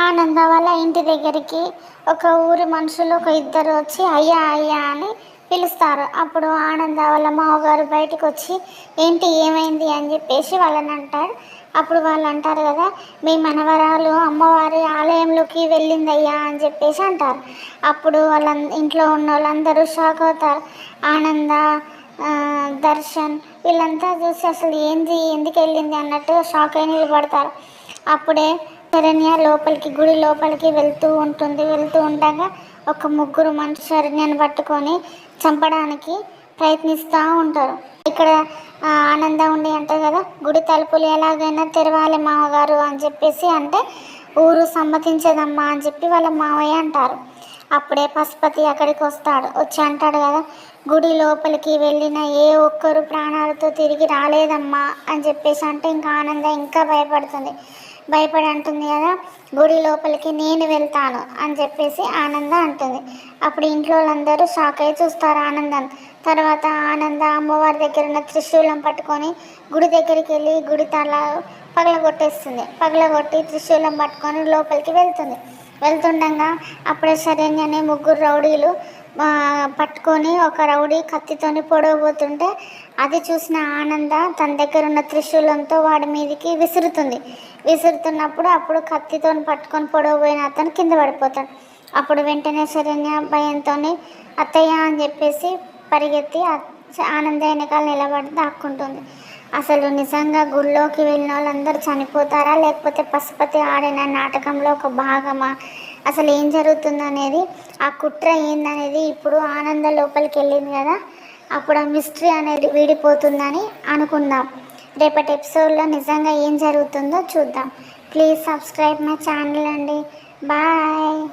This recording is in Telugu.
ఆనంద వాళ్ళ ఇంటి దగ్గరికి ఒక ఊరి మనుషులు ఒక ఇద్దరు వచ్చి అయ్యా అయ్యా అని పిలుస్తారు. అప్పుడు ఆనంద వాళ్ళ మామగారు బయటకు వచ్చి ఏంటి ఏమైంది అని చెప్పేసి వాళ్ళని అంటారు. అప్పుడు వాళ్ళు అంటారు కదా, మీ మనవరాలు అమ్మవారి ఆలయంలోకి వెళ్ళిందయ్యా అని చెప్పేసి అంటారు. అప్పుడు వాళ్ళ ఇంట్లో ఉన్న వాళ్ళందరూ షాక్ అవుతారు. ఆనంద, దర్శన్ వీళ్ళంతా చూసి అసలు ఏంది ఎందుకు వెళ్ళింది అన్నట్టు షాక్ అయి నిలబడతారు. అప్పుడే శరణ్య గుడి లోపలికి వెళ్తూ ఉండగా ఒక ముగ్గురు మనుషులు శరణ్యను పట్టుకొని చంపడానికి ప్రయత్నిస్తూ ఉంటారు. ఇక్కడ ఆనంద ఉండి అంటారు కదా, గుడి తలుపులు ఎలాగైనా తెరవాలి మామగారు అని చెప్పేసి అంటే ఊరు సమ్మతించదమ్మా అని చెప్పి వాళ్ళ మామయ్య అంటారు. అప్పుడే పశుపతి అక్కడికి వచ్చి అంటాడు కదా, గుడి లోపలికి వెళ్ళిన ఏ ఒక్కరు ప్రాణాలతో తిరిగి రాలేదమ్మా అని చెప్పేసి అంటే ఇంకా ఆనంద ఇంకా భయపడి అంటుంది కదా, గుడి లోపలికి నేను వెళ్తాను అని చెప్పేసి ఆనంద అంటుంది. అప్పుడు ఇంట్లో వాళ్ళందరూ షాక్ అయి చూస్తారు ఆనందం. తర్వాత ఆనంద అమ్మవారి దగ్గర ఉన్న త్రిశూలం పట్టుకొని గుడి దగ్గరికి వెళ్ళి గుడి పగలగొట్టి త్రిశూలం పట్టుకొని లోపలికి వెళ్తుండగా అప్పుడే శరణ్యని ముగ్గురు రౌడీలు పట్టుకొని ఒక రౌడీ కత్తితోని పొడవబోతుంటే అది చూసిన ఆనంద తన దగ్గర ఉన్న త్రిశూలంతో వాడి మీదకి విసురుతున్నప్పుడు కత్తితో పట్టుకొని పొడవబోయిన అతను కింద పడిపోతాడు. అప్పుడు వెంటనే శరణ్య భయంతో అత్తయ్య అని చెప్పేసి పరిగెత్తి ఆనంద వెనకాల నిలబడి దాక్కుంటుంది. అసలు నిజంగా గుళ్ళోకి వెళ్ళిన వాళ్ళందరూ చనిపోతారా, లేకపోతే పశుపతి ఆడిన నాటకంలో ఒక భాగమా, అసలు ఏం జరుగుతుందనేది, ఆ కుట్ర ఏందనేది ఇప్పుడు ఆనంద లోపలికి వెళ్ళింది కదా, అప్పుడు ఆ మిస్టరీ అనేది వీడిపోతుందని అనుకుందాం. రేపటి ఎపిసోడ్లో నిజంగా ఏం జరుగుతుందో చూద్దాం. ప్లీజ్ సబ్స్క్రైబ్ మై ఛానల్ అండి. బాయ్.